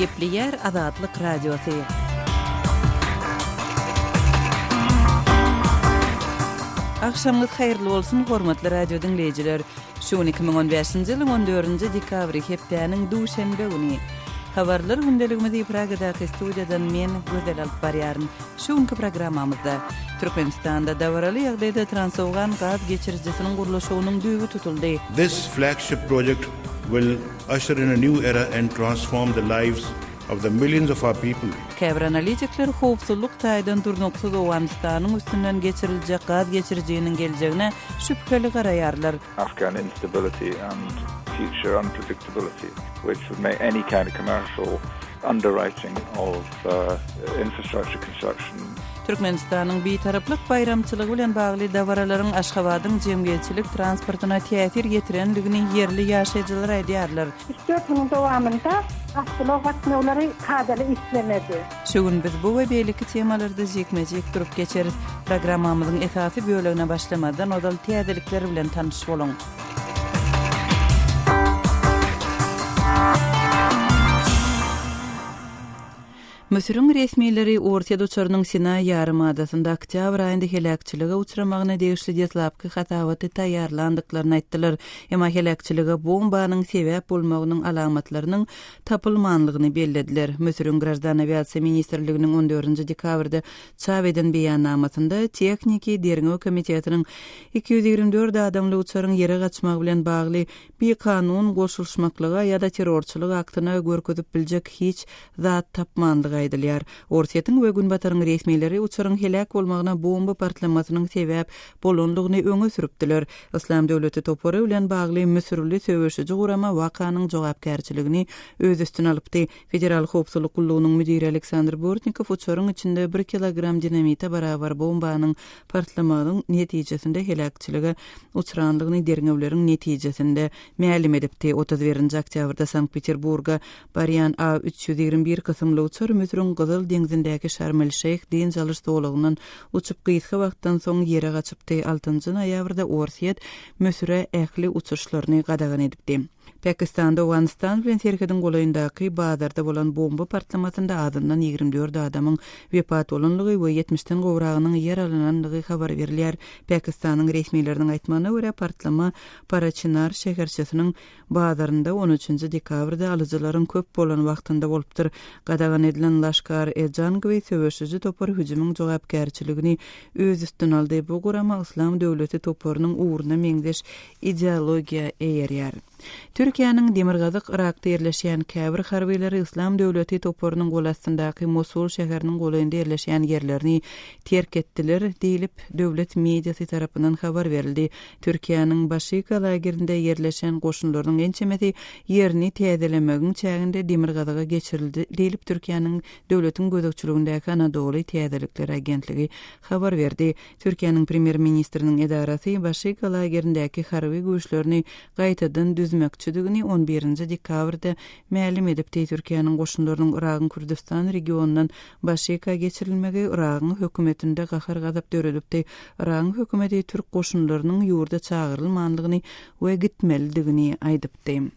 Gepli yer Azatlyk Radiosu. Akşamınız hayırlı olsun hormatly radio dinleyijiler. Şu 2015-nji ýylyň 14-nji dekabry hepdeniň duşanbe güni. Habarlar gündeligimizi Pragadaky studiýadan men Gözel alyp barýaryn. Şuňky programmamyzda Türkmenistanda dawraly ýagdaýda transowgan gaz geçirjisiniň gurulşynyň düýgü tutuldy. This flagship project will usher in a new era and transform the lives of the millions of our people. Käbir analitikler howpsuzlyk taýdan durnuksuz Owganistanyň üstünden geçiriljek gaz geçirjiginiň geljegine şüpheli garaýarlar. Afghan instability and future unpredictability, which would make any kind of commercial underwriting of infrastructure construction. Türkmenistanyň bitaraplyk bayramçylygy bilen bagly dawaralaryň Aşgabatyň jemgyýetçilik transportyna täsir getirenligini yerli ýaşaýjylar aýdýarlar. 4 ýylyň dowamynda aşgabat gatnawlary kadary işlemedi. Şuň biz bu we beýleki temalarda jekmejek durup geçeriz. Programmamyzyň esasy bölegine başlamadan odal täzelikler bilen tanyşyp boluň. Mösürün resmiýetleri Orta Doçarynyň Sinay ýarymadasyna oktyabr aýynda helakçylyga uçramagyna degişli detlapky hatawaty taýýarlandyklaryny aýtdylar. Emma helakçylyga bombanyň sebäp bolmagynyň alamatlarynyň tapylmanlygyny bellediler. Mösürün Graždan aviasiýa ministrliginiň 14-nji dekabrda çap eden beýannamasynda Tekniki Derňew komitetiniň 224 adamly uçaryň ýere gaçmagy bilen bagly bir kanun goşulşmaklyga ýa-da terrorçylyk aktyna görkezip biljek hiç zat tapmanlygy aýdylýar. Ortaýatyň we Günbataryň resmiýetleri uçaryň helak bolmagyna bomba partlamasynyň sebäp bolanlygyny öňe süripdiler. Islam döwleti topory bilen bagly Mösürli söwüşiji gurama wakanyň jogapkärçiligini öz üstüne alypdy. Federal howpsuzlyk gullugynyň müdiri Aleksandr Bortnikov uçaryň içinde 1 kilogram dinamita barabar bombanyň partlamagynyň netijesinde helakçylyga uçranlygyny derňewleriň netijesinde ma'lum edipdi. 31-nji oktýabrda Sankt-Peterburga barýan A321 kysymly uçar Mösürün Gyzyl deňizindäki Şarm el-Şeyh den jalyş dowlugyndan uçup gyýtgy wagtdan soň ýere gaçypdy. 6-njy noýabrda Orsiýet Mösüre ähli uçuşlaryny gadagan edipdi. Pakistanda Owganistan bilen serhedin golaýyndaky bazarda bolan bomba partlamasynda azyndan 24 adamyň wepat bolanlygy we 70den gowragynyň ýer alananlygy habar berilýär. Pakistanyň resmiýetleriniň aýtmagyna görä partlama Parachinar şäherçesiniň bazarynda 13-nji dekabrda alyjylaryň köp bolan wagtynda bolupdyr. Gadagan edilen Lashkar-e-Jang we söwüşiji topar hüjümüň jogapkärçiligini öz üstüne aldy. Bu gurama Islam döwleti toparynyň uğruna meňdeş ideologiýa eýerýär. Türkiýanyň Demirgazyk Irakda ýerleşýän käbir harbiýleri Islam döwleti toparynyň golasyndaky Mosul şäheriniň golaýynda ýerleşýän ýerlerini terk etdiler diýilip döwlet mediýasy tarapyndan habar berildi. Türkiýanyň Başyka lagerinde ýerleşen goşunlarynyň ençemeti ýerini täzelemegiň çäginde Demirgazyga geçirildi diýilip Türkiýanyň döwletiň gözekçiligindäki Anadolu Täzelikleri agentligi habar berdi. Türkiýanyň premier ministriniň edarasy Başyka lagerindäki harby güýçlerini gaýtadan düzmekçidigini 11-nji dekabrda ma'lum edipdi. Türkiýanyň goşunlarynyň Iragyň Kürdistan regionundan Başyka geçirilmegi Iragyň hökümetinde gahar gazap döredipdi. Iragyň hökümeti Türk goşunlarynyň ýurda çağırylmanlygyny we gitmelidigini aýdypdy.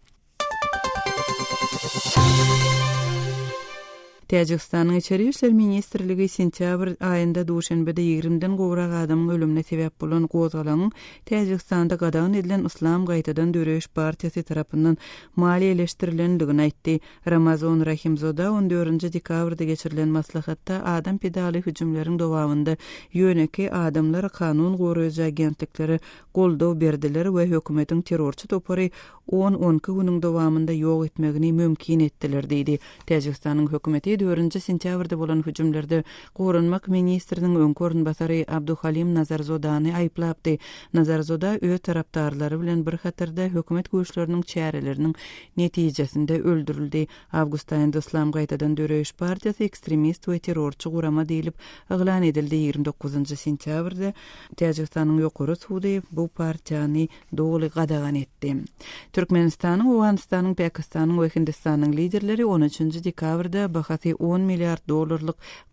Täjikistanyň Içeri işler ministrligi sentyabr aýynda duşanbede 20den gowrak adamyň ölümine sebäp bolan gozalanyň Täjikistanda gadagan edilen Islam gaýtadan döreş partiýasy tarapyndan maliýeleşdirilendigini aýtdy. Ramazan Rahimzoda 14-nji dekabrda geçirilen maslahatda adam pedali hüjümleriň dowamynda ýöneki adamlar kanun goraýjy agentlikleri goldaw berdiler we hökümetiň terrorçy topary 10 güniň dowamynda ýok etmegini mümkin etdiler diýdi. Täjikistanyň hökümeti 4-nji sentýabrda bolan hüjümlerde Gorunmak ministriniň öňkörün basary Abduhalim Nazarzodany aýplapdy. Nazarzoda öz tarapdarlary bilen bir hatarda hökümet güýçleriniň çäreleriniň netijesinde öldürildi. Awgust aýynda Islam gaýtadan döreş partiýasy ekstremist we terrorçy gurama diýilip eglan edildi. 29-njy sentýabrda Täjikistanyň ýokary sudy bu partiýany doly gadagan etdi. Türkmenistanyň, Owganistanyň, Pakistanyň we Hindistanyň liderleri 13-nji dekabrda bahasy $10 milyard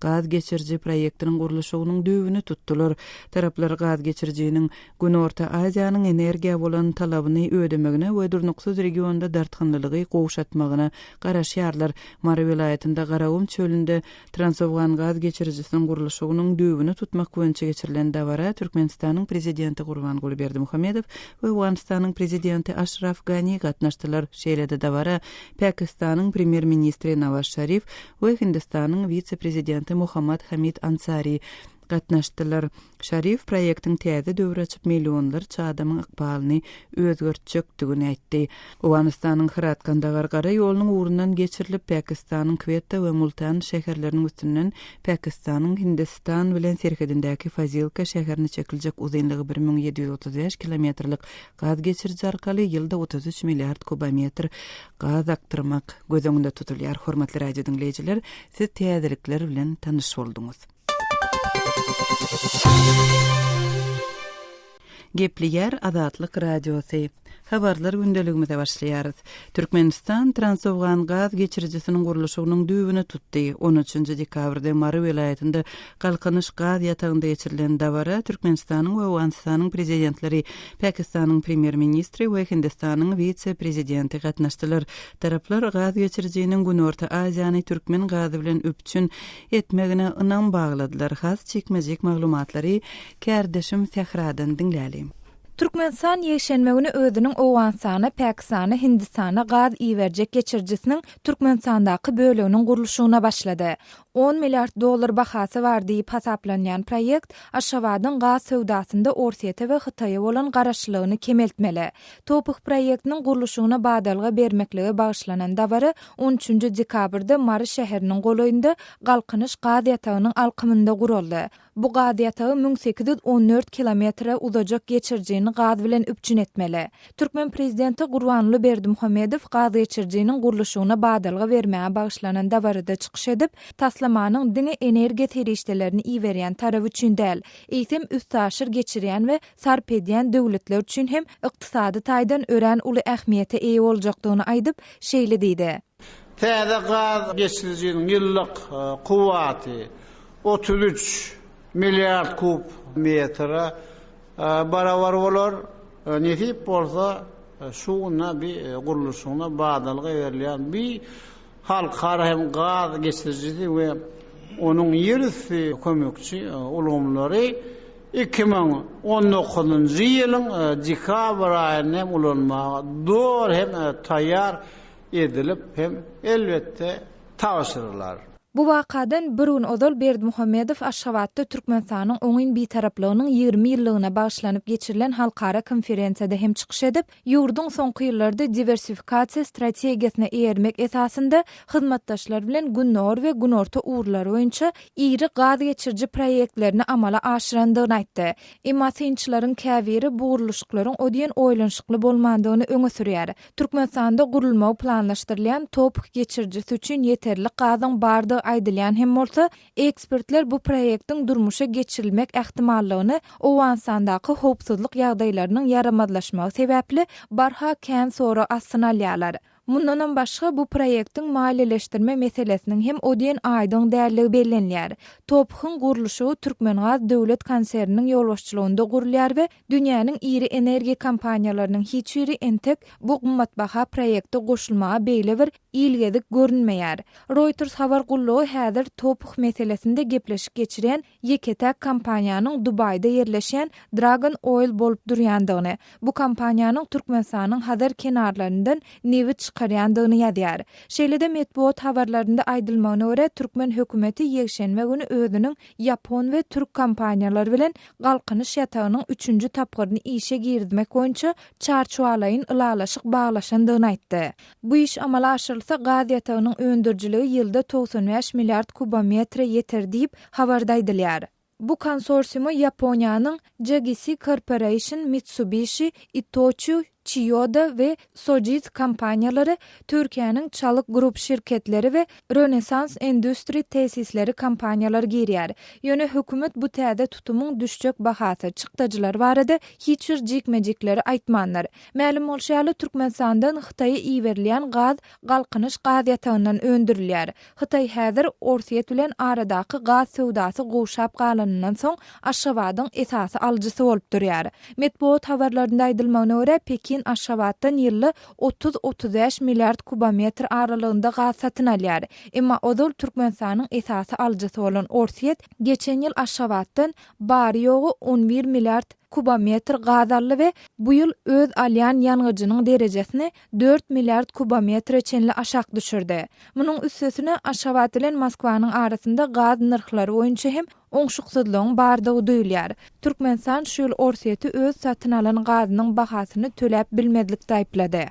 gaz geçirji proyektiniň gurulşynyň düýbüni tutdular. Taraplar gaz geçirjiniň Günorta Aziýanyň energiýa bolan talabyny ödemegine we durnuksuz regionda dartgynlylygy gowşatmagyna garaşýarlar. Mary vilayetinde Garawum çölünde Transowgan gaz geçirjisiniň gurulşynyň düýbüni tutmak boýunça geçirilen dawara Türkmenistanyň prezidenti Gurbanguly Berdimuhammedow we Awganistanyň prezidenti Ashraf Ghani gatnaşdylar. Şeýlede dawara Pakistanyň premier ministri Nawaz Sharif we Hindistanyň vice-prezidenti Muhammad Hamid Ansari gatnaşdylar. Sharif proýektiň täze döwür açyp millionlarça adamyň ykbalyny özgörtjekdigini aýtdy. Awganistanyň Herat Kandahar gara ýolunyň urundan geçirilip Pakistanyň Quetta we Multan şäherleriniň üstünden Pakistanyň Hindistan bilen serhedindäki Fazilka şäherini çekiljek uzunlygy 1735 kilometrlik gaz geçirji arkaly ýylda 33 milliard kubometr gaz aktyrmak gözüňde tutulýar. Hormatly radio dinleýijiler, siz täzelikler bilen tanyş bolduňyz. Gepliyer Azatlyk Radiosu. Habarlar gündeligimize başlaýarys. Türkmenistan Transowgan gaz geçirjisiniň gurulşynyň düýbüni tutdy. 13 dekabrda Mary vilayetinde galkanyş gaz ýatagynda geçirilen dawara Türkmenistanyň we Awganistanyň prezidentleri, Pakistanyň premier ministri we Hindistanyň vice-prezidenti gatnaşdylar. Taraplar gaz geçirjiniň Günorta Aziýany türkmen gazy bilen öpçün etmegine ynam bagladylar. Has çekmejek maglumatlary kärdeşim Sehradan dinläli. Türkmenistan ýeşenme güni özüniň Awganistana, Pakistana, Hindistana gaz iwerjek geçirjisiniň Türkmenistandaky böleginiň gurulşyna başlady. $10 milyard bahasy bar diýip hasaplanýan proýekt Aşgabatyň gaz sowdasynda Orsiýete we Hytaýa bolan garaşlygyny kemeltmeli. Topuk proýektiniň gurulşyna badalga bermekligi bagyşlanan dawara 13 dekabrda Mary şäheriniň golaýynda galkanyş gaz ýatagynyň alkymynda guruldy. Bu gaz ýatagy 1814 kilometre uzajak geçirjini gaz bilen üpçün etmeli. Türkmen prezidenti Gurbanguly Berdimuhammedow gaz geçirjiniň gurulşyna badalga bermäge bagyşlanan dawarada çykyş edip, taslamanyň diňe energiýa terişdelerini iýerýän tarapy üçin däl, eýsem üstaşyr geçirýän we sarp edýän döwletler üçin hem ykdysady taýdan örän uly ähmiýete eýe boljakdygyny aýdyp şeýle diýdi. Täze gaz geçirjiniň ýyllyk kuwaty 33 milyard kub metre barabar bolar. Netip bolsa şuna bir gurulşyna badalga berilýän bir halkara hem gaz geçirjisi we onuň ýerisi kömekçi ulgamlary 2019 ýylyň dekabr aýyna ulanmaga dor hem taýýar edilip hem elbetde taşyrlar. Bu wakadan bir gün Odol Berdimuhammedow Aşgabatda Türkmenistanyň oňyn bir taraplygynyň 20 ýyllygyna bagyşlanyp geçirilen halkara konferensiýede hem çykyş edip, ýurduň soňky ýyllarda diversifikasiýa strategiýasyna eýermek esasynda hyzmatdaşlar bilen Günnor we Günorta urlary boýunça iri gaz geçirji proýektlerini amala aşyrandygyny aýtdy. Emasynçylaryň käbiri bu gurulşyklaryň ödýän oýlanşykly bolmandygyny öňe sürýär. Türkmenistanda gurulmagy planlaşdyrylýan topuk geçirjisi üçin ýeterli gazyň bardy aýdylýan hem bolsa, ekspertler bu proýektiň durmuşa geçirilmek ähtimallygyny Awganistandaky howpsuzlyk ýagdaýlarynyň yaramadlaşmagy sebäpli barha kän sonra asynalýarlar. Mundan başga bu proýektiň maliýeleşdirme meselesiniň hem ödýän aýdyň därligi bellenýär. Topukyň gurulşy Türkmengaz döwlet konserniniň ýolbaşçylygynda gurulýar we dünýäniň iri energiýa kompaniýalarynyň hiç biri entek bu gymmatbaha proýekde goşulmaga beýle bir ilgedik görünmeýär. Reuters habar gullugy häzir topuk meselesinde gepleşik geçiren ýeketäk kompaniýanyň Dubaýda ýerleşen Dragon Oil bolup durýandygyny, bu kompaniýanyň Türkmenistanyň hazır kenarlaryndan newi çıkaryandygyny ýazýar. Şeýlede medeniýet habarlarynda aýdylmagyna görä Türkmen hökümeti ýekşenme güni özüniň Yapon we Türk kompaniýalary bilen galkanyş ýatagynyň 3-nji tapgyryny işe girdirmek boýunça çarçuwalaýyn ılalaşyk baglaşandygyny aýtdy. Bu iş amala aşyrylsa gaz ýatagynyň öndürjiligi ýylda 95 milyard kubometre ýeter diýip habarda aýdylýar. Bu konsorsiumy Yaponiýanyň JGC Corporation, Mitsubishi, Itochu Chiyoda ve Sojiz kampaniyaları, Türkiye'nin Çalık Grup şirketleri ve Rönesans Endüstri Tesisleri kampaniyaları girýär. Ýöne hökümet bu täze tutumyň düşjek bahasy çykdyjylar barada hiç bir jikmejikleri aýtmanlar. Ma'lum bolşaly Türkmenistandan Hytaýa iýerilýän gaz galkynyş gaz ýatagyndan öndürilýär. Hytaý häzir Orsiýet bilen aradaky gaz sowdasy goşap galanynyň soň Aşgabatyň esasy alyjysy bolup durýar. Medeniýet habarlarynda aýdylmagyna görä Pekin Aşgabatdan ýylly 30-35 milliard kubometr aralygynda gaz satyn alýar. Emma odol Türkmenistanyň esasy alyjysy bolan Orsiýet geçen ýyl Aşgabatdan bary ýogy 11 milliard kubometr gaz aldy we bu ýyl öz alýan ýangyjynyň derejesini 4 milliard kubometr çenli aşak düşürdi. Munyň üstesine Aşgabat bilen Moskwanyň arasynda gaz narhlary boýunça hem oňşuksuzlygyň bardygy duýulýar. Türkmenistan şu ýyl Orsiýeti öz satyn alan gazynyň bahasyny töläp bilmedlikde aýplady.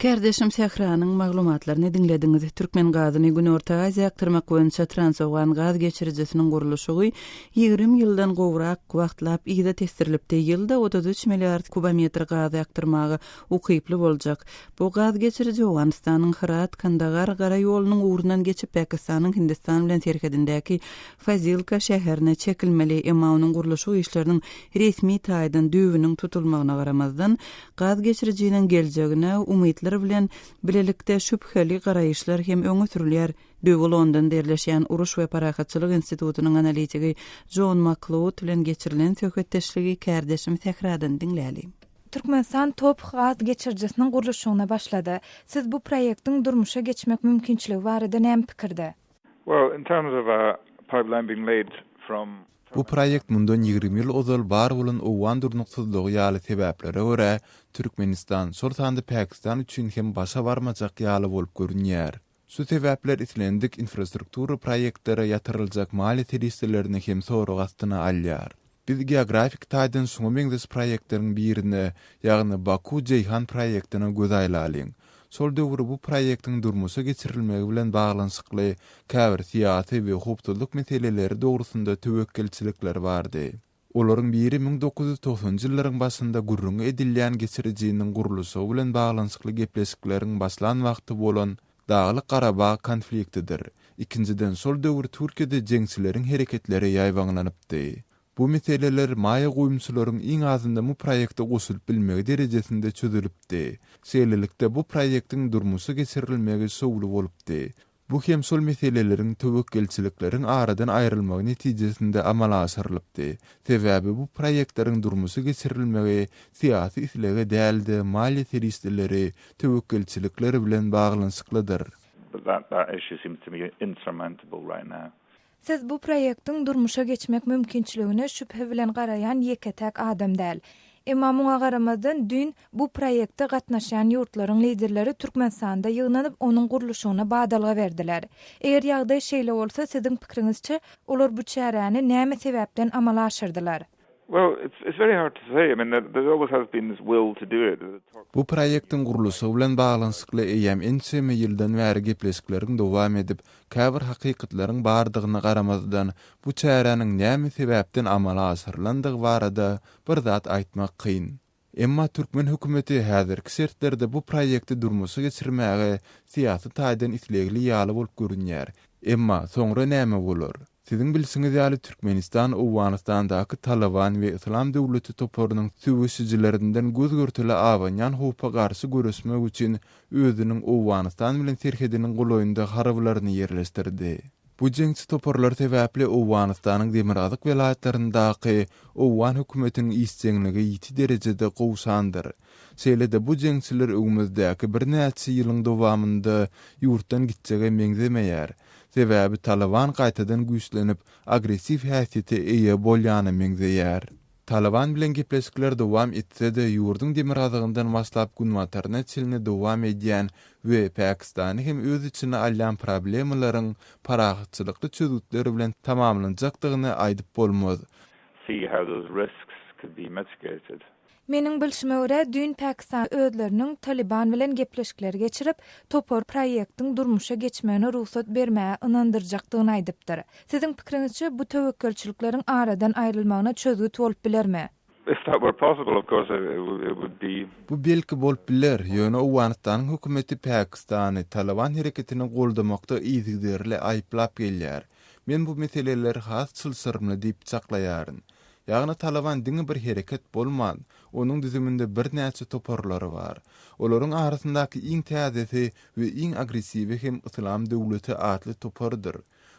Kardeşim Sehranyň maglumatlaryny dinlediňiz. Türkmen gazyny Günorta Aziýa aktyrmak boýunça Transowgan gaz geçiricisiniň gurulşy 20 ýyldan gowrak wagtlap ýyda testirilipdi. Ýylda 33 milliard kubometr gaz aktyrmagy ukyply boljak. Bu gaz geçirici Awganistanyň Herat, Kandahar gara ýolunyň uğrundan geçip Pakistanyň Hindistan bilen serhedindäki Fazilka şäherine çekilmeli. Emma onuň gurulşy işleriniň resmi taýdan düwüniň tutulmagyna garamazdan gaz geçiriciniň geljegine umytlar bilen bilelikde şüpheli garaýyşlar hem öňe sürülýär. Düwül ondan derleşýän Uruş we Parahatçylyk institutynyň analitigi John McLeod bilen geçirilen söhbetdeşligi kardeşim Sehradan dinläli. Türkmenistan top gaz geçiricisiniň gurulşyna başlady. Siz bu proýektiň durmuşa geçmek mümkinçiligi barada näme pikirde? Well, in terms of a pipeline being laid from Bu proýekt mundan 20 ýyl ozal bar bolan owan durnuksuzlygy ýaly sebeplere görä Türkmenistan sortanda Pakistan üçin hem başa barmajak ýaly bolup görünýär. Şu sebäpler islendik infrastruktura proýektlere ýatyryljak maliýet listelerine hem sorag astyna alýar. Biz geografik taýdan soňa meňdes proýektleriň birini, ýagny Baku-Ceyhan proýektine göz aýlalyň. Sol döwür bu proýektiň durmuşa geçirilmegi bilen baglanyşykly käbir siýasy we hukukçylyk meseleleri dogrusynda töwekkilçilikler bardy. Olaryň biri 1990-njy ýyllaryň başynda gurrun edilýän geçiriciniň gurulşy bilen baglanyşykly gepleşikleriň başlan wagty bolan Dağly Qarabağ konfliktidir. Ikinciden sol döwür Türkiýede jeňçileriň hereketleri ýaýbanlanypdy. Bu meseleler maýa goýumçylaryň iň azynda bu proýekde goşulyp bilmegi derejesinde çözülipdi. Şeýlelikde bu proýektiň durmuşa geçirilmegi sowly bolupdy. Bu hem sol meseleleriň töwekkilçilikleriň aradan aýrylmagy netijesinde amala aşyrylypdy. Sebäbi bu proýektleriň durmuşa geçirilmegi siýasy islege däldi, maliýet listeleri, töwekkilçilikleri bilen baglanyşyklydyr. But that issue seems to be insurmountable right now. Siz bu proýektiň durmuşa geçmek mümkinçiligine şüphe bilen garayan ýeketek adam däl. Emma muňa garamazdan dün bu proýekde gatnaşan ýurtlaryň liderleri Türkmenistanda ýygnanyp onuň gurulşyna badalga berdiler. Eger ýagdaý şeýle bolsa, siziň pikiriňizçe olar bu çäräni näme sebäpden amala aşyrdylar? Well, it's very hard to say. I mean, there always has been this will to do it. Bu proýektiň gurulşy bilen baglanyşykly eýem ençeme ýyldan bäri gepleşikleriň dowam edip, käbir hakykatleriň bardygyna garamazdan bu çäräniň näme sebäpden amala aşyrylandygy barada bir zat aýtmak kyn. Emma Türkmen hökümeti häzirki şertlerde bu proýekti durmuşa geçirmäge siýasy taýdan islegli ýaly bolup görünýär. Emma soňra näme bolar? Sizin bilsiňiz ýaly Türkmenistan, Awganistandaky Taliban we Islam döwleti toparynyň süwüşçilerinden göz görtüle awanyan hopa garşy görüşmek üçin özüniň Awganistan bilen serhediniň goloýynda harablaryny ýerleşdirdi. Bu jeňçi toparlar sebäpli Awganistanyň Demirazak welaýatlaryndaky Awgan hökümetiniň isçeňligi ýiti derejede gowşandyr. Şeýle-de bu jeňçiler öňümüzdäki bir näçe ýylyň dowamynda ýurtdan gitjege meňzemeýär. Sebäbi Taliban gaýtadan güýçlenip, agressiv häsiýete eýe bolýany meňzeýär. Taliban bilen gepleşikler dowam etse-de ýurduň demirazygyndan başlap günwataryna çelne dowam edýän we Pakistany hem öz içine alýan problemlaryň parahatçylykly çözütleri bilen tamamlanjakdygyny aýdyp bolmaz. See how those risks could be mitigated. Meniň bilşime görä dün Pakistan özleriniň Taliban bilen gepleşikler geçirip topor proýektiň durmuşa geçmegine ruhsat bermäge ynandyrjakdygyny aýdypdyr. Siziň pikiriňizçe bu töwekkilçilikleriň aradan aýrylmagyna çözgüt bolup bilermi? If that were possible, of course, it would be. Bu belki bolup biler. Ýöne Owganistanyň hökümeti Pakistany Taliban hereketini goldamakda ýygyderle aýplap gelýär. Men bu meseleleri has çylsyrmly diýip çaklaýaryn. Ýagny Taliban diňe bir hereket bolman, onuň düzüminde bir näçe toparlary bar. Olaryň arasyndaky iň täzesi we iň agressiwi hem Islam döwleti atly topardyr.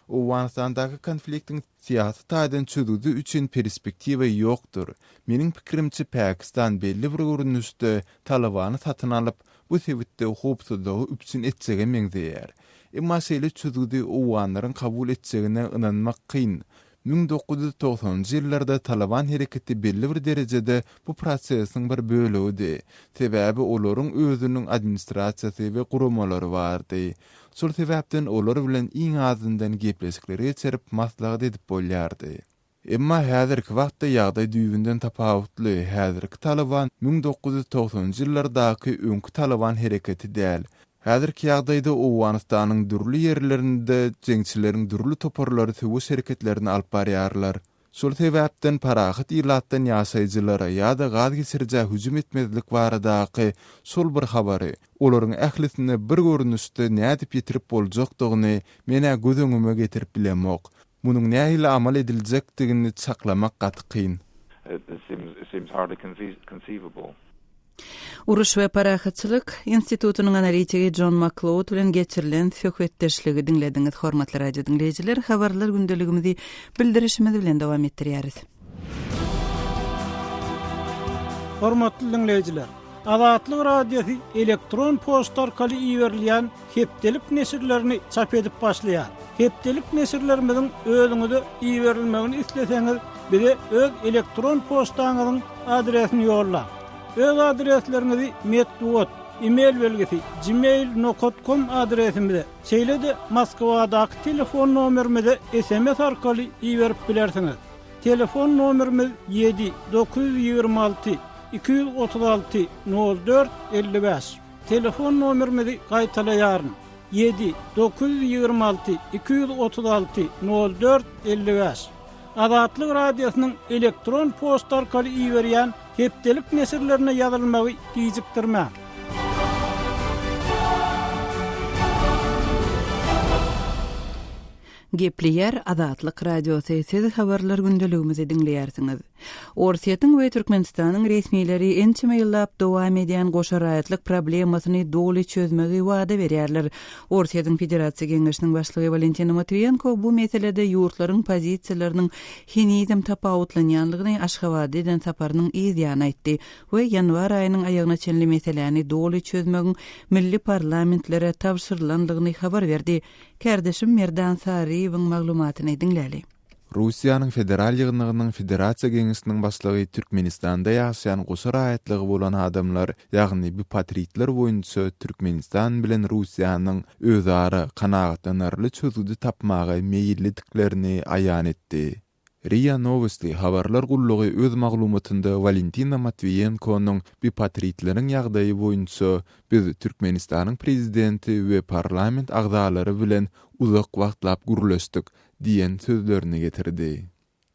Owganistandaky konfliktiň siyasy taýdan çözüldü üçin perspektiwa ýokdur. Meniň pikirimçe Pakistan belli bir görünüşde Talibany satyn alyp bu sebäpde howpsuzlygy üçin etsege meňzeýär. Emma şeýle çözüldü Owganlaryň kabul etjegine ynanmak kyn. 1990-njy ýyllarda Taliban hereketi belli bir derejede bu prosesiň bir bölegi. Sebäbi olaryň özüniň administrasiýasy we guramalary bardy. Şol sebäpden olar bilen iň azyndan gepleşikleri geçirip maslahat edip bolýardy. Emma häzirki wagtda ýagdaý düýbünden tapawutly. Häzirki Taliban 1990-njy ýyllardaky öňkü Taliban hereketi däl. Häzirki ýagdaýda Owganistanyň dürli ýerlerinde jeňçileriň dürli toparlary töwüş hereketlerini alyp barýarlar. Şol sebäpden parahat ýylatdan ýaşaýjylara ýa-da gaz geçirjä hüjüm etmezlik baradaky şol bir habary olaryň ählisine bir görünüşde nädip ýetirip boljakdygyny mene gözüňime getirip bilemok. Munyň nähili amal ediljekdigini saklamak gaty kyn. It seems hardly conceivable. Uruş we parahatçylyk institutunyň analitigi John McLeod bilen geçirilen söhbetdeşligi dinlediňiz hormatly radio dinleýijiler. Habarlar gündeligimizi bildirişimiz bilen dowam etdirýäris. Hormatly dinleýijiler, Azatlyk radiosu elektron posta orkaly iýerilýän hepdelik nesirlerini çap edip başlaýar. Hepdelik nesirlerimiziň özüňize iýerilmegini isleseňiz, bize öz elektron postaňyzyň adresini ýolla. Öz adreslerinizi metduot, e-mail belgesi, gmail.com adresimize, şeýle-de Moskwadaky telefon nomerimize SMS arkaly iýerip bilersiňiz. Telefon nomerimiz 7-926 236 04 55. Telefon nomerimizi gaýtalaýaryn. 7-926 236 04 55. Azatlyk radiosynyň elektron posta arkaly iýerýän hepdelik nesirlerine ýazylmagy diýjekdirmä. Gepliyer Azatlyk radiosu siz habarlar gündeligimizi dinleýärsiňiz. Orsiýetiň we Türkmenistanyň resmiýetleri ençime ýyllap dowam edýän goşaraýatlyk problemasyny doly çözmegi wada berýärler. Orsiýetiň Federasiýa Geňeşiniň başlygy Valentin Matviýenko bu meselede ýurtlaryň pozisiýalarynyň henizem tapawutlanýanlygyny Aşgabat eden saparynyň ýa-da aýtdy we ýanwar aýynyň aýagyna çenli meseleni doly çözmegiň milli parlamentlere tapşyrylandygyny habar berdi. Kardeşim Merdan Sariýewiň maglumatyny dinläli. Russiýanyň federal ýygnygynyň Federasiýa Geňeşiniň başlygy Türkmenistanda ýaşaýan goşaraýatlygy bolan adamlar, ýagny bu patriotlar boýunça Türkmenistan bilen Russiýanyň özara kanagatlanarly çözüdi tapmagy meýilliklerini aýan etdi. RIA Novosti habarlar gullugy öz maglumatynda Valentina Matviýenko'nyň bu patriotlaryň ýagdaýy boýunça biz Türkmenistanyň prezidenti we parlament agzalary bilen uzak wagtlap gürleşdik diýen sözlerini getirdi.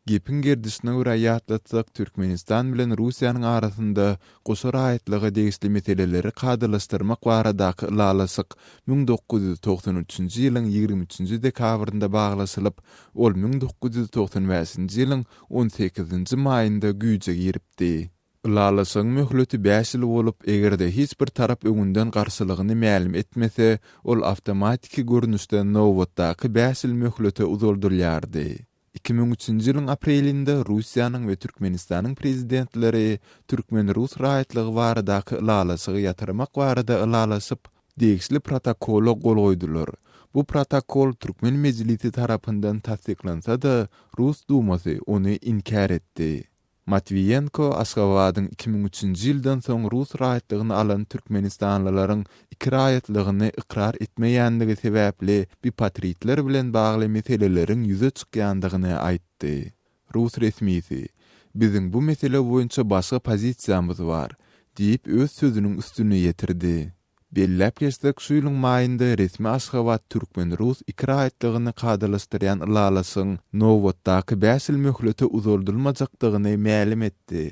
Gepin gerdisine görä ýatlatsak Türkmenistan bilen Russiýanyň arasynda goşaraýatlygy degişli meseleleri kadylaşdyrmak baradaky lalasyk 1993-nji ýylyň 23-nji dekabrynda baglaşylyp, ol 1995-nji ýylyň 18-nji maýynda güýje giripdi. Lalasyň möhleti 5 ýyl bolup, egerde hiç bir tarap öňünden garşylygyny ma'lum etmese, ol awtomatik görnüşde nowatdaky 5 ýyl möhlete uzuldurýardy. 2003-nji ýylyň aprelinde Russiýanyň we Türkmenistanyň prezidentleri Türkmen-Rus raýatlygy baradaky lalasygy ýatyrmak barada ılalaşyp degişli protokola gol goýdular. Bu protokol Türkmen mejlisi tarapyndan tasdiklansa-da Rus dumasy ony inkar etdi. Matviýenko Aşgabatyň 2003-nji ýyldan soň Rus raýatlygyny alan Türkmenistanlylaryň iki raýatlygyny ikrar etmeýändigi sebäpli bir patriotlar bilen bagly meseleleriň ýüze çykýandygyny aýtdy. Rus resmiýeti "Biziň bu mesele boýunça başga pozisiýamyz bar" diýip öz sözüniň üstüne ýetirdi. Bellep geçsek şu ýylyň maýynda resmi Aşgabat Türkmen-Rus iki raýatlygyny kadylaşdyrýan lalasyň nowatdaky 5 ýyl möhlete uzuldurmajakdygyny ma'lum etdi.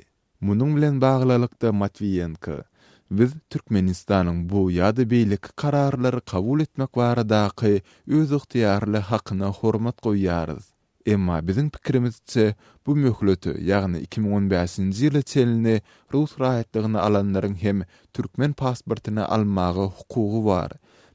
Munun bilen baglanykda Matviyenko biz Türkmenistanyň bu ýa-da beýlik kararlary kabul etmek baradaky öz ygtyýarly hakyna hormat goýýarys. Emma biziň pikirimizçe bu möhleti, ýagny 2015-nji ýyly çelini Rus rahatlygyny alanlaryň hem türkmen pasportyny almagy hukugy bar.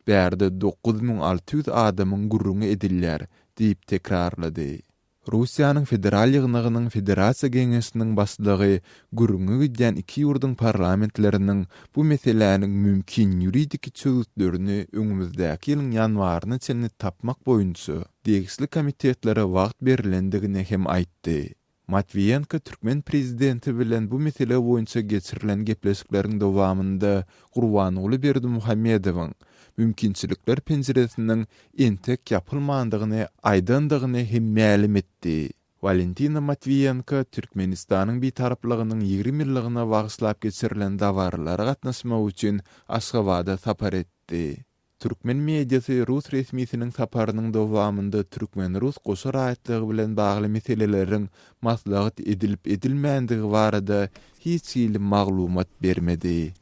Bärde 9600 adamyň gurrungy edilýär diýip tekrarlady. Russiýanyň federal ýygnygynyň Federasiýa Geňeşiniň başlygy gurrungy gidýän iki ýurdyň parlamentleriniň bu meselelerini mümkin ýuridik çözümlerini öňümüzdäki ýylyň ýanwaryna çenli tapmak boýunça degişli komitetlere wagt berilendigini hem aýtdy. Matviyenko Türkmen prezidenti bilen bu mesele boýunça geçirilen gepleşikleriň dowamında Gurbanuly Berdimuhammedowyň mümkinçilikler penceresinden entek yapılmandygyny aýdandygyny hem ma'lum etdi. Valentina Matviyenko Türkmenistanyň bir taraplygynyň 20 ýyllygyna bagyşlap geçirilen dawarlara gatnaşmak üçin Aşgabatda sapar etdi. Türkmen mediasy Rus resmiýetiniň saparynyň dowamında Türkmen-Rus goşa rahatlygy bilen bagly meseleleriň maslahat edilip edilmänligi barada hiç ýyly maglumat bermedi.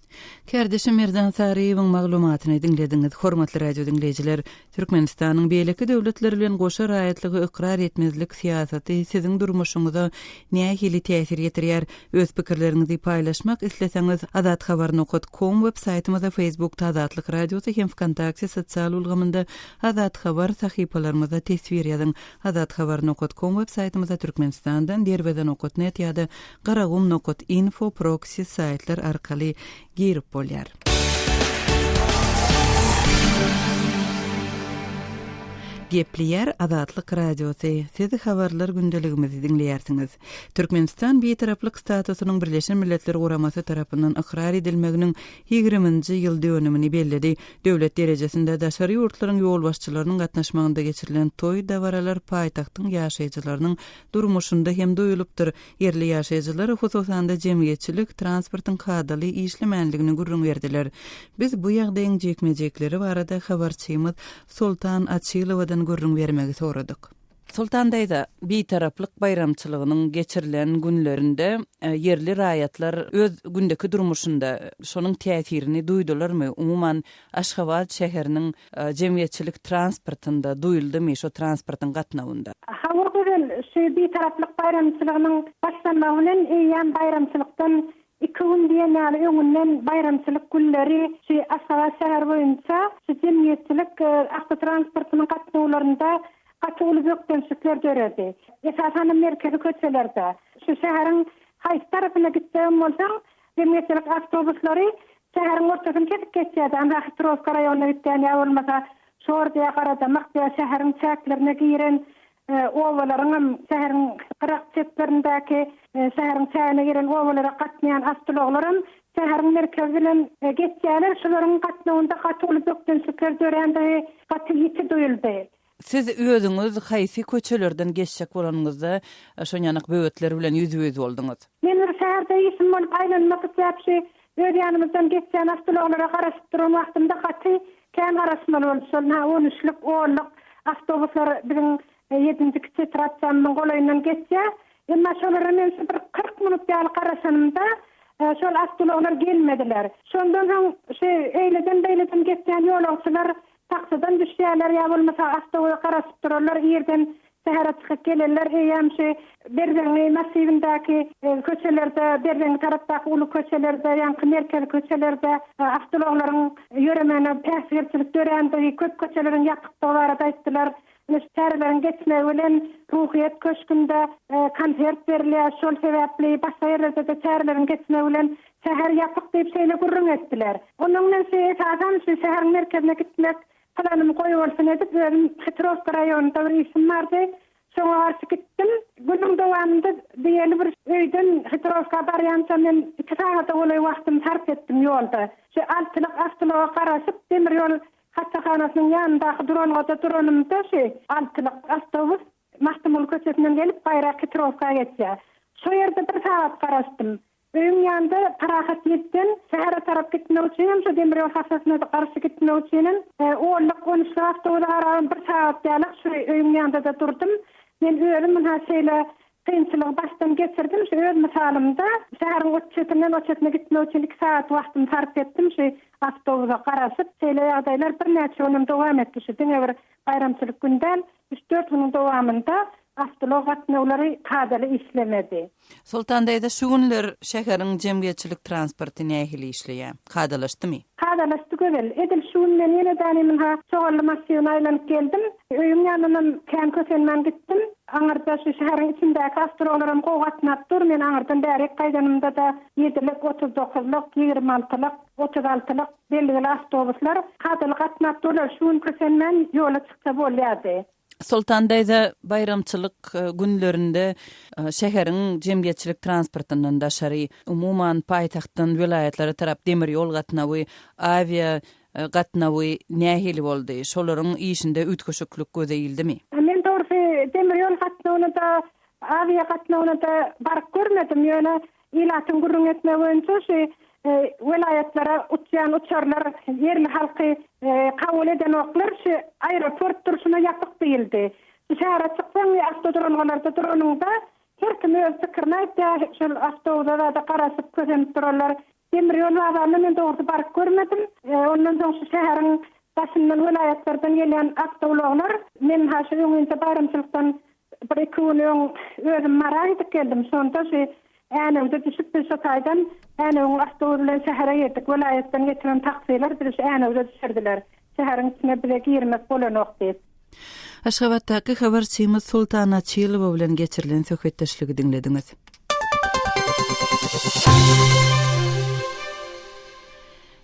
Kardeşim Merdan Sariýewiň maglumatyny dinlediňiz. Hormatly radio dinleýijiler, Türkmenistanyň beýleki döwletleri bilen goşa raýatlygy ikrar etmezlik siýasaty siziň durmuşyňyza nähili täsir ýetirýär? Öz pikirleriňizi paýlaşmak isleseňiz, azathabar.com websaýtymyza, Facebookda Azatlyk Radiosy hem Wkontakte sosial ulgamynda Azat Habar sahypalarymyza tesvir ýazyň. Azathabar.com websaýtymyza Türkmenistandan derweden.net ýa-da garagum.info proxy saýtlar arkaly girip bolýar. Gepliyer Azatlyk Radiosy. Siz habarlar gündeligimizi dinleýärsiňiz. Türkmenistan beýtaraplyk statusynyň Birleşen Milletler Guramasy tarapyndan ikrar edilmeginiň 20-nji ýyl dönümini bellidi. Döwlet derejesinde daşary ýurtlaryň ýol başçylarynyň gatnaşmagynda geçirilen toý dawaralar paýtagtyň ýaşaýjylarynyň durmuşynda hem doýulypdyr. Yerli ýaşaýjylar hususanda jemgyýetçilik, transportyň kadaly işlemänligini gurrun berdiler. Biz bu ýagdaýyň jekmejekleri barada habarçymyz Sultan Açylowadan gurrun bermegi soradyk. Sultan daýda beýtaraplyk bayramçylygynyň geçirilen günlerinde yerli raýatlar öz gündeki durmuşynda şonuň täsirini duýdularmy? Umuman Aşgabat şäheriniň jemgyýetçilik transportynda duýuldymy şo transportyň gatnawynda? Hawa bilen şu beýtaraplyk bayramçylygynyň başlanmagy bilen ýan bayramçylykdan 2 gün diýen öňünden bayramçylyk günleri şu Aşgabat şäher boýunça şu jemgyýetçilik avtotransportynyň gatnawlarynda gatyly bökdenslikler göredi. Esasen merkezi köçelerde şu şäheriň haýsy tarapyna gitsen bolsaň jemgyýetçilik awtobuslary şäheriň ortasyny kesip geçýärdi. Anda Hitrovka raýonuna gitsen ýa bolmasa Şordiýa garada Makdiýa şäheriň çäklerine giren owalaryň şäheriň qırak çeplerindäki şäheriň çägine giren owalara gatnaýan awtologlaryň şäheriň merkezi bilen geçýärler. Şolaryň gatnawynda gatyly bökdenslikler görende gaty ýeti doýuldy. Siz özüňiz haýsy köçelerden geçjek bolanyňyzda şo ýanyk böwetler bilen ýüz boldyňyz? Men bir şäherde ýetim bolup aýlanmak üçin öz ýanymyzdan geçýän awtologlara garaşyp duran wagtymda gaty kän garaşmaly bolup şol 13'lik 10'lik awtobuslar biziň 7-nji kiçik trassanyň golayyndan geçýär. Emma şolary men 40 minut ýaly garaşanymda şol awtologlar gelmediler. Şondan soň şu eýleden geçýän ýolagçylar taksadan düşýärler ýa bolmasa awtobusa garaşyp durarlar, ýerden şähere çykyp gelirler. Eýämşi Berdeňi massivindäki köçelerde, Berdeň tarapdaky uly köçelerde, ýa-ni merkez köçelerde awtologlaryň ýöremene täsirçilik dörände köp köçeleriň ýapykdygy barada aýtdylar. Şäherleriň geçmegi bilen ruhyat köşkünde konsert berilýär. Şol sebäpli başga ýerlerde de şäherleriň geçmegi bilen şäher ýapyk diýip şeýle gurrun etdiler. Onuň bilen esasen şäher merkezine gitmek planymı goýup bolsam edip Hitrovka raýonunda bir işim bardy. Şoňa garşy gitdim. Günüň dowamında diýeli bir öýden Hitrovka barýança men 2 saat bolay wagtym sarf etdim ýolda. Şu altlyk awtologa garaşyp demir ýol haçahanasynyň ýanyndaky duranymda altlyk awtobus Mahtumul köçesinden gelip Bayrak Hitrovka'ya geçýär. Şo ýerde 1 saat garaşdym. Öýüm ýanynda parahat ýetden şähere tarap gitmek üçin şu demir ýol haçasyna garşy gitmek üçin 10-13 awtobuslar 1 saat ýalyk şu öýüm ýanynda da durdum. Men öýüm şeýle kynçylygy başdan geçirdim. Şu öz misalymda şäherin oçetine gitmek üçin 2 saat wagtymy sarf etdim. Şu awtobusa garaşyp, şeýle ýagdaýlar birnäçe günüm dowam etdi. Şu diňe bir bayramçylyk günden 3-4 güniň dowamında awtolog gatnawlary kadaly işlemedi. Sultandaýda şu günler şäheriň jemgyýetçilik transporty nähili işleýär? Kadalaşdymy? Kadalaşdy göbel. Edil şu men ýene danymyň ha çoğaly masyna aýlanyp geldim. Öýüm ýanyndan kän kösenmän gitdim. Aňarda şu şäheriň içindäki awtologlarym gogatnap dur. Men aňardan bäri gaýdanymda da 7lik, 39lik, 26lik, 36lik belli awtobuslar kadaly gatnap durlar. Şu gün kösenmän ýola çyksa bolýardy. Sultandaýda bayramçylyk günlerinde şäheriň jemgyýetçilik transportyndan daşary umuman paýtagtdan welaýatlary tarap demir ýol gatnawy, avia gatnawy nähili boldy? Şolaryň işinde ütköşüklik gözeýildimi? Men dogry demir ýol gatnawyna da, avia gatnawyna da baryp görmedim. Ýöne ilatyň gurrun etme boýunça welaýatlara uçarlar, yerli halky kabul eden oklar şu aeroport duruşuna ýapyk diýildi. Şäherä çyksaň awtodromlarda duranyňda her kim öz pikirini aýtdy. Şu awtobusa da garaşyp közenip durarlar. Demir ýol wagtyny men dogry baryp görmedim. Ondan soň şu şäheriň başyndan welaýatlardan gelen awtologlar men haşy öňünde bayramçylykdan bir-iki gün özüm marak geldim. Sonda şu änewde düşüp düşäýdan änewň awtobusyna şäherä ýetdik. Welaýatdan getiren taksiler bir änewde düşürdiler. Şäheriň içine bile girmek bolanok diýip. Aşgabatdaky habarçymyz Sultana Çylybow bilen geçirilen söhbetdeşligi dinlediňiz.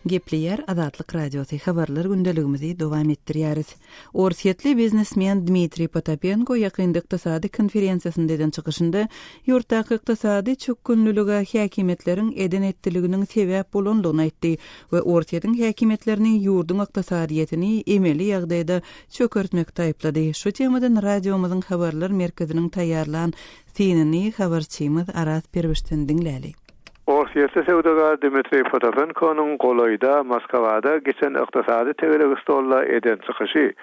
Gepleyer Azatlyk Radiosy habarlar gündeligimizi dowam etdirýäris. Orsiýetli biznesmen Dmitri Potapenko ýakynda ykdysady konferensiýasyndan çykyşynda ýurtdaky ykdysady çökünlülüge häkimetleriň eden etdiliginiň sebäp bolandygyny aýtdy we Orsiýetiň häkimetlerini ýurdun ykdysadyýetini emeli ýagdaýda çökertmekde aýplady. Şu temadan radiomyzyň habarlar merkeziniň taýýarlan syniny habarçymyz Aras Perwişden dinläli. Orsiýetli sewdagar Dmitri Potapenko'nun goloýda Moskwada geçen ykdysady tegeleg stolla eden çykyşy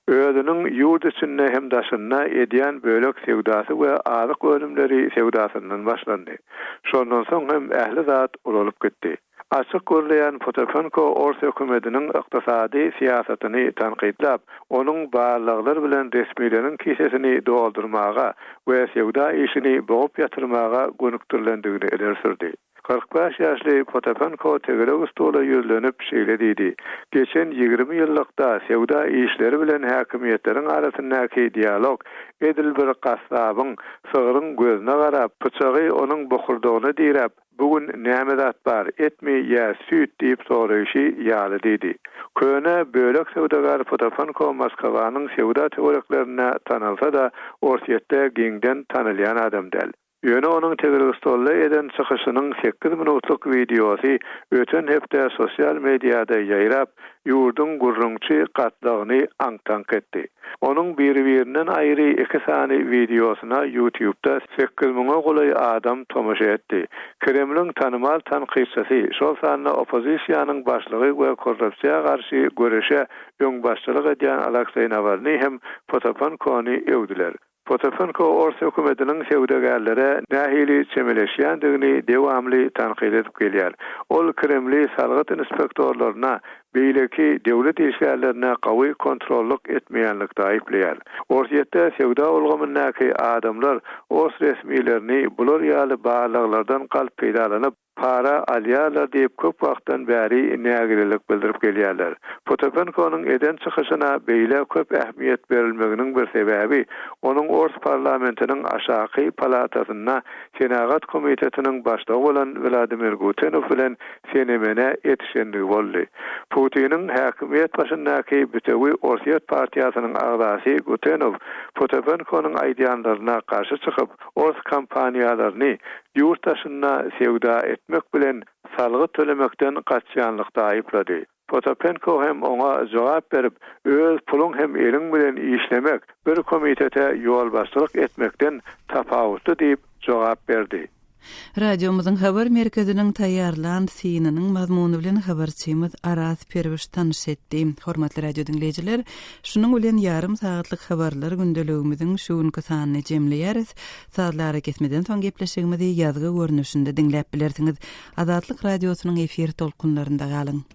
özüniň ýurt içinde hem daşyna edýän bölek sewdasy we azyk ölümleri sewdasyndan başlandy. Şondan soň hem ähli zat ulalyp gitdi. Açyk görülen Potapenko Orsiýa hökümetiniň ykdysady siýasatyny tanqidlap, onuň barlyklar bilen resmiýetiň kisesini doldurmaga we sewda işini boğup ýatyrmaga gönükdirlendigini ileri sürdi. 45 ýaşly Potapenko tegeleg stola ýürlenip şeýle diýdi. Geçen 20 ýyllykda sewda işleri bilen häkimetleriň arasyndaky dialog edil bir gasabyň sygyryň gözüne garap, pyçagy onuň bokurdygyny diýip, bugün näme zat bar etmi ýa süýt diýip soraýşy ýaly diýdi. Köne bölek sewdagar Potapenko Moskwanyň sewda teoreklerine tanylsa da Orsiýetde giňden tanylýan adam däl. Ýöne onuň tegeleg stolla eden çykyşynyň 8 minutluk videosy öten hepde sosial mediada ýaýrap, ýurdun gurrunçy gatlagyny aňtank etdi. Onuň bir-birinden aýry 2 sany videosuna YouTube'da 8.000 golaý adam tomaşa etdi. Kremliň tanymal tanqidçisi şol sany opozisiýanyň başlygy we korrupsiýa garşy göreşe öňbaşçylyk edýän Aleksey Navalny hem Potapenkony ewdiler. Potapenko Orsiýa hökümetiniň sewdagarlary nähili çemeleşýändigini dewamly tanqid edip gelýär. Ol Kremli salgyt inspektorlaryna beýleki döwlet işgärlerine gawy kontrollyk etmeýänlikde aýplaýar. Orsiýetde sewda ulgamyndaky adamlar os resmiýetlerini bular ýaly barlyklardan galp peýdalanyp para alýarlar diýip köp wagtdan bäri nägirilik bildirip gelýärler. Potapenko'nun eden çykyşyna beýle köp ähmiýet berilmeginiň bir sebäbi onuň Ors parlamentiniň aşaky palatasyna Senagat komitetiniň başlygy bolan Vladimir Gutenow bilen senemene etişendigi boldy. Putinin häkimet başyndaky bütewi Orsiýet partiýasynyň agdasy Gutenow Potapenko'nun aýdýanlaryna garşy çykyp Ors kampaniýalaryny ýurtdaşyna sewda etmek bilen salgy tölemekden gaçýanlykda aýplady. Potapenko hem ona jogap berip, öz pulun hem eliň bilen işlemek, bir komitete ýol başçylyk etmekden tapawutly diýip jogap berdi. Radiomuzun habar merkeziniň taýýarlan synanyň mazmuny bilen habarçymyz Aras Perwiş tanış etdi. Hormatly radio dinleýijiler, şunuň bilen ýarym saatlyk habarlar gündeligimiziň şuňky sanyny jemleýäris. Saatlara kesmeden soň gepleşigimizi ýazgy görnüşinde dinläp bilersiňiz. Azatlyk radiosynyň efir tolkunlarynda galyň.